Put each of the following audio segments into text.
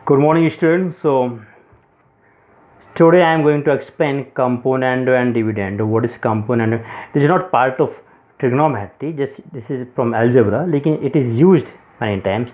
Good morning, students. So today I am going to explain componendo and dividendo. What is componendo? This is not part of trigonometry. Just this is from algebra. लेकिन it is used many times.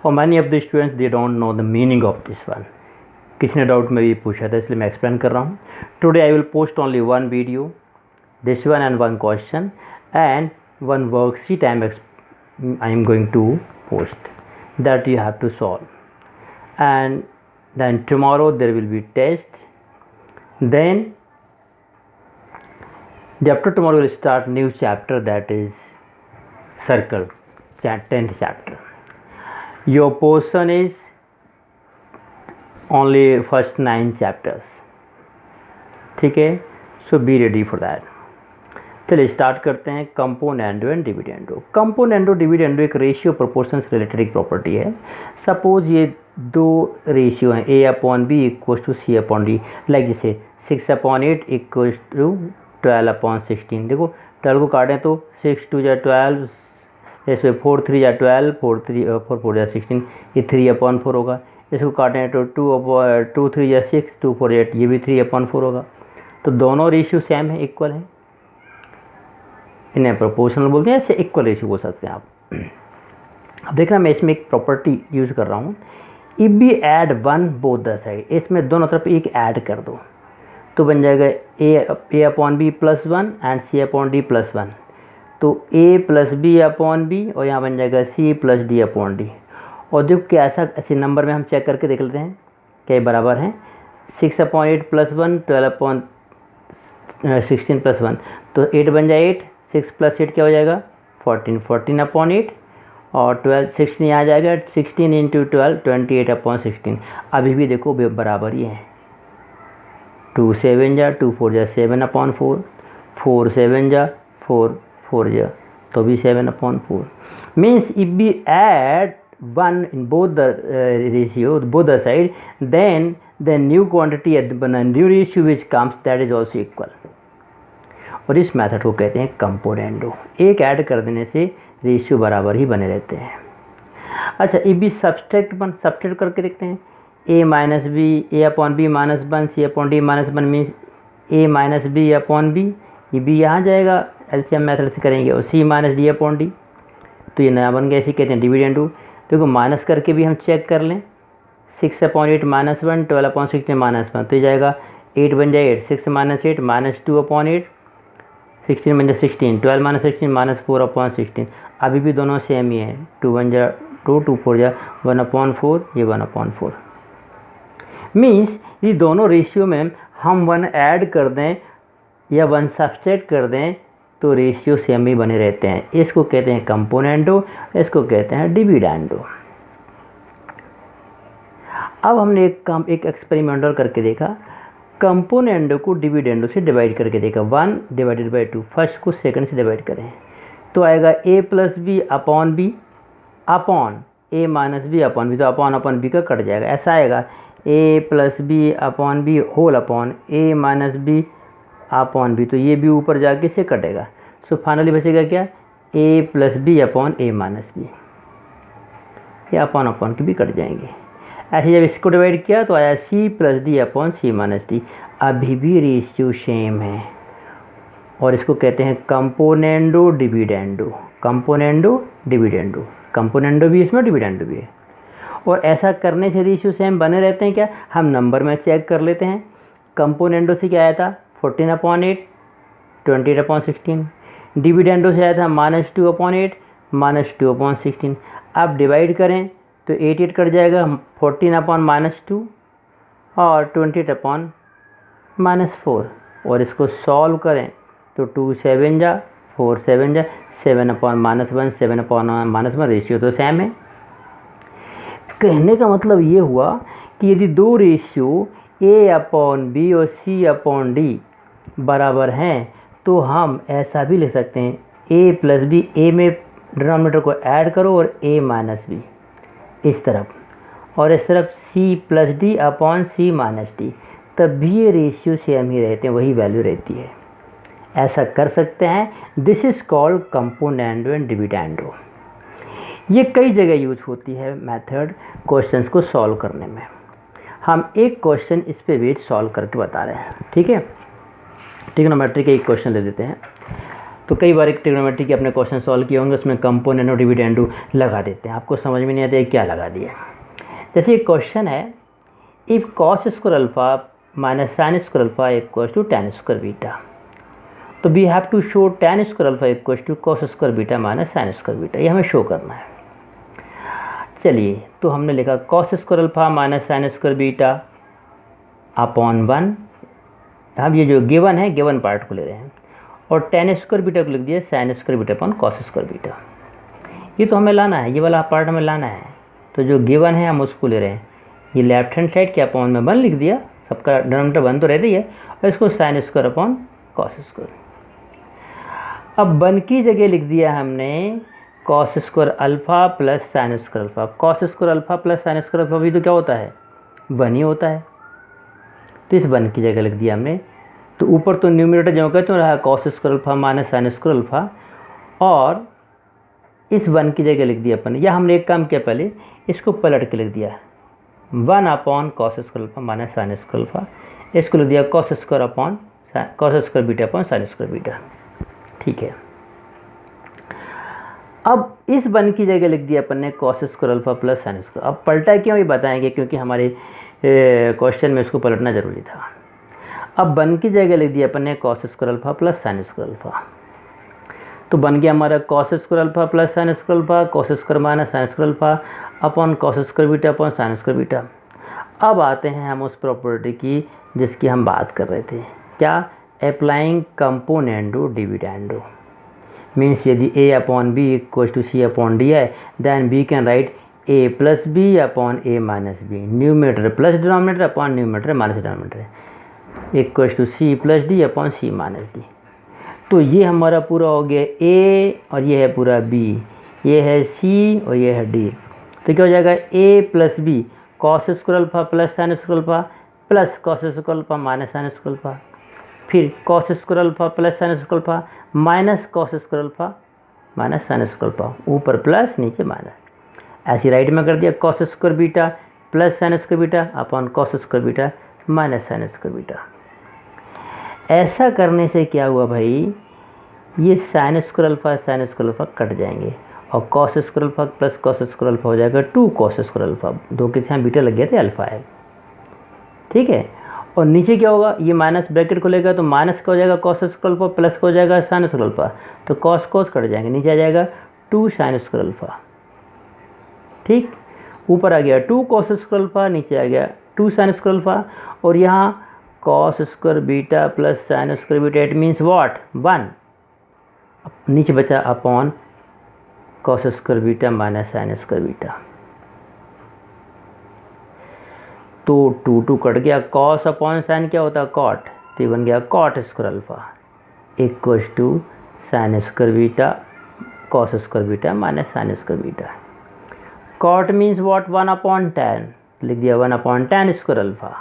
और many of the students they don't know the meaning of this one. किसी ने doubt में भी पूछा था, इसलिए मैं एक्सप्लेन कर रहा हूँ. Today I will post only one video, this one and one question and one worksheet I am going to post that you have to solve. And then tomorrow there will be test. Then the after tomorrow will start new chapter, that is circle, 10th chapter. Your portion is only first 9 chapters. ठीक है, so be ready for that. चलिए start करते हैं. Componendo and dividendo. Componendo dividendo एक ratio proportion से related एक property है. Suppose ये दो रेशियो हैं, A upon B equals to C upon D. Like जैसे 6/8 इक्वल्स टू 12/16. देखो 12 को काटें तो 6 2 या 12, इसमें 4 3 या 12, 4 4 या 16, ये 3/4 होगा. इसको काटें तो 2 3 या 6, 2 4 8, ये भी 3/4 होगा. तो दोनों रेशियो सेम है, इक्वल है. इन्हें प्रोपोर्शनल बोलते हैं, ऐसे इक्वल रेशियो बोल सकते हैं आप. अब देखना मैं इसमें एक प्रॉपर्टी यूज़ कर रहा हूँ. If b add one both the side, इसमें दोनों तरफ एक ऐड कर दो तो बन जाएगा A upon B plus 1 and C upon D plus 1. तो A plus B upon B और यहाँ बन जाएगा C plus D upon D. और देखो क्या ऐसे नंबर में हम चेक करके देख लेते हैं क्या बराबर हैं. 6/8 प्लस 1, 12/16 प्लस 1, तो 8 बन जाए 8. 6 + 8 क्या हो जाएगा 14, 14/8 और 12 16 यहाँ आ जाएगा. 16 × 12 28/16. अभी भी देखो बराबर ही है. 2 7 जा 2 4 जा 7/4, 4 7 जा 4 4 जा तो भी 7/4. Means if b add 1 in both the ratio, both the side, then the new quantity at the new ratio which comes, that is also equal. और इस मेथड को कहते हैं कंपोनेंडो. एक ऐड कर देने से रेशियो बराबर ही बने रहते हैं. अच्छा, ये भी सब्सट्रैक्ट करके देखते हैं. ए माइनस बी, ए अपॉन बी माइनस 1, सी अपॉन डी माइनस 1 मीन्स ए माइनस बी अपॉन बी. ये बी यहाँ जाएगा, एलसीएम मेथड से करेंगे. और सी माइनस डी अपॉन डी, तो ये नया बन गया. इसी कहते हैं डिविडेंडो. देखो माइनस करके भी हम चेक कर लें. 6/8 माइनस 1, 12/16 माइनस 1, तो ये जाएगा 8 बन जाए 8. 6 - 8 माइनस 2/8, 16 बन जाए 16. 12 - 16 माइनस 4/16. अभी भी दोनों सेम ही है. 2 बन जा 2, 2 4 जा 1/4, ये 1/4. मीन्स ये दोनों रेशियो में हम 1 ऐड कर दें या 1 सब्सट्रैक्ट कर दें तो रेशियो सेम ही बने रहते हैं. इसको कहते हैं कंपोनेंडो, इसको कहते हैं डिविडेंडो. अब हमने एक एक्सपेरिमेंट और करके देखा. कंपोनेंडो को डिविडेंडो से डिवाइड करके देखा. 1 / 2, फर्स्ट को सेकंड से डिवाइड करें तो आएगा a + b upon b upon a - b upon b. तो अपॉन बी का कट जाएगा. ऐसा आएगा a + b upon b whole upon a - b upon b. तो ये भी ऊपर जाके से कटेगा. सो फाइनली बचेगा क्या, a + b upon a - b. ये अपॉन के भी कट जाएंगे. ऐसे जब इसको डिवाइड किया तो आया c + d upon c - d. अभी भी रेशियो सेम है और इसको कहते हैं componendo dividendo. Componendo dividendo, componendo भी इसमें, डिविडेंडो भी है. और ऐसा करने से रेशियो सेम बने रहते हैं. क्या हम नंबर में चेक कर लेते हैं. कंपोनेंडो से क्या आया था 14/8, 28/16. डिविडेंडो से आया था -2/8, -2/16. अब डिवाइड करें तो 8 कट जाएगा. 14/-2 और 28/-4. और इसको सॉल्व करें तो 2 7 जा 4 7 जा 7/-1, 7/-1 रेशियो तो सेम है. कहने का मतलब ये हुआ कि यदि दो रेशियो a/b और c/d बराबर हैं तो हम ऐसा भी लिख सकते हैं a + b, a में डिनोमिनेटर को ऐड करो और a - b इस तरफ, और इस तरफ c + d upon c - d. तब भी ये रेशियो सेम ही रहते हैं, वही वैल्यू रहती है. ऐसा कर सकते हैं. This is called componendo and dividendo. ये कई जगह यूज होती है मेथड क्वेश्चंस को सॉल्व करने में. हम एक क्वेश्चन इस पे भी सॉल्व करके बता रहे हैं, ठीक है। ट्रिग्नोमेट्री के एक क्वेश्चन ले लेते हैं। तो कई बार एक ट्रिग्नोमेट्री के अपने क्वेश्चन सॉल्व किए होंगे, उसमें कंपोनेंट और डिविडेंड लगा देते हैं, आपको समझ में नहीं आता है क्या लगा दिया। जैसे एक क्वेश्चन है, if cos square alpha minus sine square alpha equals to tan square beta, तो we have to show tan square alpha equals to cos square beta minus sine square beta, ये हमें शो करना है। चलिए, तो हमने लिखा cos square alpha minus sine square beta upon 1। अब ये जो गिवन है, गिवन पार्ट को ले रहे हैं, और tan स्क्वायर बीटा को लिख दिया sign square beta upon cos square beta. ये तो हमें लाना है, ये वाला पार्ट हमें लाना है। तो जो गिवन है हम उसको ले रहे हैं। ये लेफ्ट हैंड साइड के अपॉन में 1 लिख दिया, सबका डिनोमिनेटर 1 तो रहती है, और इसको sine square upon cos square. अब 1 की जगह लिख दिया हमने cos square alpha plus sine square alpha. Cos square alpha plus sine square alpha भी तो क्या होता है, 1 ही होता है। तो इस 1 की जगह लिख दिया हमने। तो ऊपर तो न्यूमरेटर जो कहते हैं रहा cos square alpha minus sine square alpha, और इस 1 की जगह लिख दिया अपन। या हमने एक काम किया, पहले इसको पलट के लिख दिया 1 upon cos square alpha minus sine square alpha, इसको लिख दिया cos square upon cos square beta upon sine square beta, ठीक है। अब इस 1 की जगह लिख दिया अपन ने cos square alpha plus sine square. अब पलटा क्यों, ये बताएंगे, क्योंकि हमारे क्वेश्चन में इसको पलटना जरूरी था। अब 1 की जगह लिख दिया अपन ने cos square alpha plus sine square alpha, तो बन गया हमारा cos square alpha plus sine square alpha cos square minus sine square alpha upon cos square beta upon sine square beta. अब आते हैं हम उस प्रॉपर्टी की जिसकी हम बात कर रहे थे, क्या, अप्लाइंग कंपोनेंडो डिविडेंडो। मीन्स यदि a upon B equal to C upon D है, then we can write a plus B upon a minus B, numerator plus denominator upon numerator minus denominator equal to C plus D upon C minus D. तो ये हमारा पूरा हो गया a, और ये है पूरा b, ये है c और ये है d। तो क्या हो जाएगा a plus B cos square alpha plus sine square alpha plus cos square alpha minus sine square alpha, फिर cos square alpha plus sine square alpha minus cos square alpha minus sine square alpha, ऊपर plus नीचे minus. ऐसे right में कर दिया cos square beta plus sine square beta upon cos square beta minus sine square beta. ऐसा करने से क्या हुआ भाई, ये साइन स्क्वायर अल्फा कट जाएंगे, और cos square alpha plus cos square alpha हो जाएगा 2 कॉस स्क्वायर अल्फा, 2 के यहाँ बीटा लग गया थे, अल्फा है, ठीक है। और नीचे क्या होगा, ये माइनस ब्रैकेट खोलेगा तो माइनस का हो जाएगा कॉस स्क्वायर अल्फा प्लस का हो जाएगा साइन स्क्वायर अल्फा, तो कॉस कॉस कट जाएंगे, नीचे आ जाएगा 2 साइन स्क्वायर अल्फा, ठीक। ऊपर आ गया 2 कॉस स्क्वायर अल्फा, नीचे आ गया 2 साइन स्क्वायर अल्फा, और यहाँ cos square beta plus sine square beta, it means what, 1। नीचे बचा upon cos square beta minus sine square beta, तो 2 कट गया, कॉस अपॉन साइन क्या होता है, कॉट, तो ये बन गया cot square alpha equals to sine square beta cos square beta minus sine square beta. Cot means what, 1 upon tan, लिख दिया 1 अपॉन tan स्क्वायर अल्फा,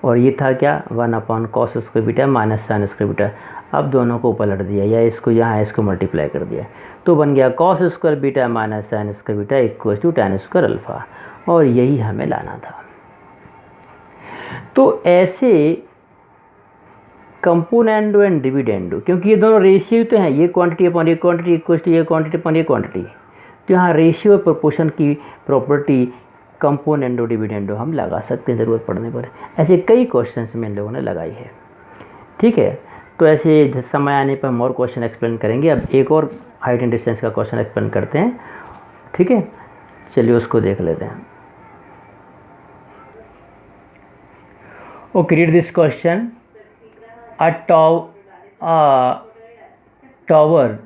और ये था क्या 1 upon cos square beta minus sine square beta. अब दोनों को पलट दिया, या इसको यहाँ इसको मल्टीप्लाई कर दिया, तो बन गया cos square beta minus sine square beta equal to tan square alpha, और यही हमें लाना था। तो ऐसे कंपोनेंडो एंड डिविडेंडो, क्योंकि ये दोनों रेशियो तो हैं, ये क्वांटिटी अपॉन ये क्वांटिटी इक्वल टू ये क्वांटिटी अपॉन ये क्वांटिटी, तो यहाँ रेशियो और प्रोपोर्शन की प्रॉपर्टी कंपोनेंडो डिविडेंडो हम लगा सकते हैं ज़रूरत पड़ने पर। ऐसे कई क्वेश्चंस में इन लोगों ने लगाई है, ठीक है। तो ऐसे समय आने पर हम और क्वेश्चन एक्सप्लेन करेंगे। अब एक और हाइट एंड डिस्टेंस का क्वेश्चन एक्सप्लेन करते हैं, ठीक है, चलिए उसको देख लेते हैं। Okay, read this question. A tower,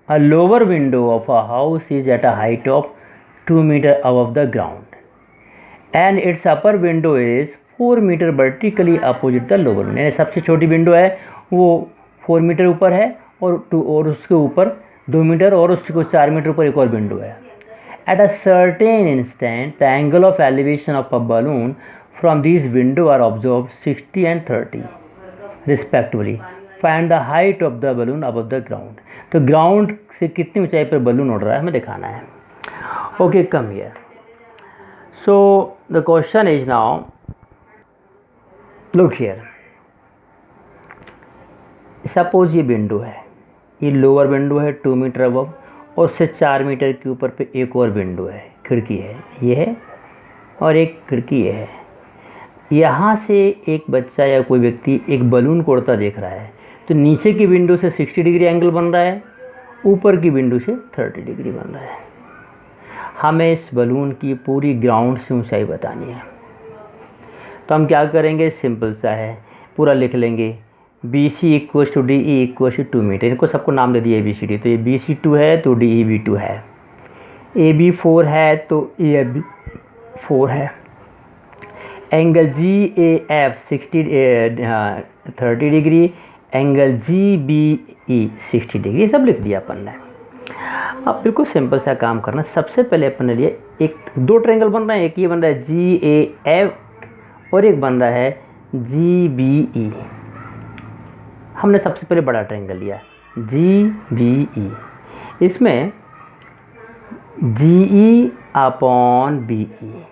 a lower window of a house is at a height of 2 meters above the ground and its upper window is 4 meters vertically opposite the lower window। यानी सबसे छोटी window है वो 4 metre ऊपर है, और उसके ऊपर 2 मीटर, और उसको 4 मीटर ऊपर एक और विंडो है। At a certain instant the angle of elevation of a balloon from these windows are observed 60 and 30 respectively। Find the height of the balloon above the ground। तो ग्राउंड से कितनी ऊंचाई पर बलून उड़ रहा है हमें दिखाना है। Okay, come here. So the question is now, look here, suppose ये विंडो है, ये लोअर विंडो है 2 मीटर अबव, और उससे 4 मीटर के ऊपर पे एक और विंडो है, खिड़की है, ये है, और एक खिड़की ये है। यहाँ से एक बच्चा या कोई व्यक्ति एक बलून को उड़ता देख रहा है, तो नीचे की विंडो से 60 डिग्री एंगल बन रहा है, ऊपर की विंडो से 30 डिग्री बन रहा है। हमें इस बलून की पूरी ग्राउंड से ऊंचाई बतानी है। तो हम क्या करेंगे, सिंपल सा है, पूरा लिख लेंगे, b c equal to d e equal to 2 metre. इनको सबको नाम दे दिया ए बी सी डी। तो ये बी सी 2 है तो डी ई बी 2 है, ए बी 4 है तो ए एफ बी 4 है। एंगल जी ए f 30 degree, angle g B e 60 degree, सब लिख दिया अपन ने। अब बिल्कुल सिंपल सा काम करना। सबसे पहले अपन ने लिए एक 2 ट्रायंगल बन रहा है, एक ये बन रहा है जी ए एफ और एक बन रहा है जी बी ई। हमने सबसे पहले बड़ा ट्रायंगल लिया जी बी ई। इसमें G E upon B E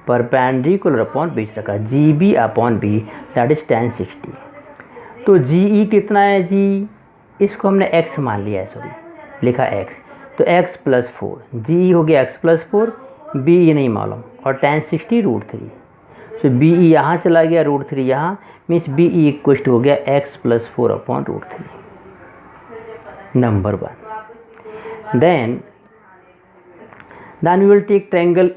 perpendicular upon बीच रखा, G B upon B that is tan 60। तो जी ई कितना है जी, इसको हमने x मान लिया है, सॉरी लिखा x, तो x + 4, जी ई हो गया x + 4, बी ई नहीं मालूम, और tan 60 √3। सो बी ई यहाँ चला गया, √3 यहाँ, मीन्स बी ई इक्वल हो गया x + 4 upon √3, number 1। Then we will take triangle.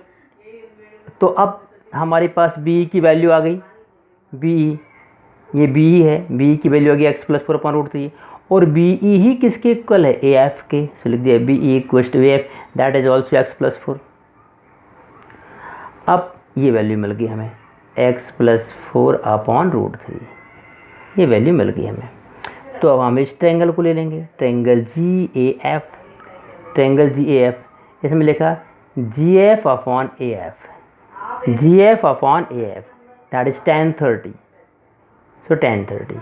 तो अब हमारे पास बी ई की वैल्यू आ गई, बी ई, ये बी ई है, बी ई की वैल्यू आ गई x + 4 अपॉन √3, और बी ई ही किसके इक्वल है, ए एफ के। सो लिख दिया b e equal to a F that is also x + 4। अब ये वैल्यू मिल गई हमें x + 4 अपॉन √3, ये वैल्यू मिल गई हमें। तो अब हम इस ट्रायंगल को ले लेंगे, ट्रायंगल जी ए एफ, ट्रायंगल जी ए एफ, इसमें लिखा G F upon A F, G F upon A F that is tan 30। So tan 30,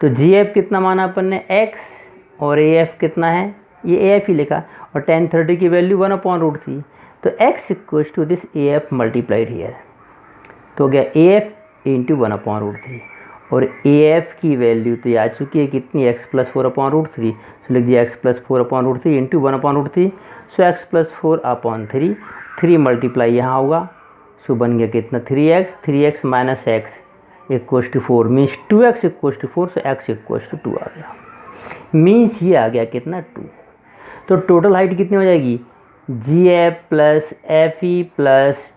तो जी एफ कितना माना अपन ने x, और ए एफ कितना है, ये ए एफ ही लिखा, और tan 30 की वैल्यू 1 अपॉन √3। तो x equal to this a f multiplied here, तो हो गया ए एफ इंटू 1 अपॉन √3, और ए एफ की वैल्यू तो ये आ चुकी है कितनी, x + 4 अपॉन √3। सो लिख दिया x + 4 upon √3 into 1 upon √3। So x + 4 upon 3, 3 multiply यहाँ होगा, सो बन गया कितना 3x, 3x minus x equal to 4, means 2x equal to 4, so x equal to 2 आ गया, मीन्स ये आ गया कितना 2। तो टोटल हाइट कितनी हो जाएगी, G F plus F E plus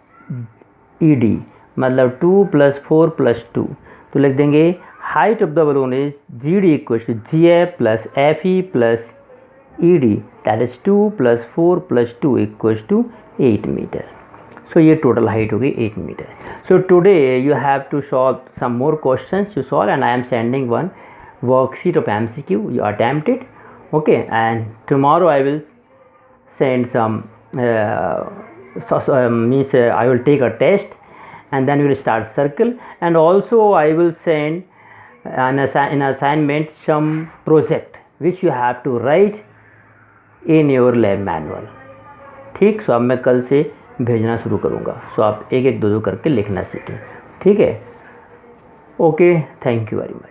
E D, मतलब 2 + 4 + 2। तो लिख देंगे height of the balloon is G D equal to G F plus F E plus E D that is 2 + 4 + 2 equal to 8 metre. So ये total height हो गई 8 metre. So today you have to solve some more questions to solve, and I am sending one worksheet of MCQ, you attempt it, okay, and tomorrow I will send some means I will take a test, and then we will start circle, and also I will send an assignment some project which you have to write in your lab manual, ठीक। सो अब मैं कल से भेजना शुरू करूँगा, सो आप एक एक दो दो करके लिखना सीखें, ठीक है। Okay, thank you very much.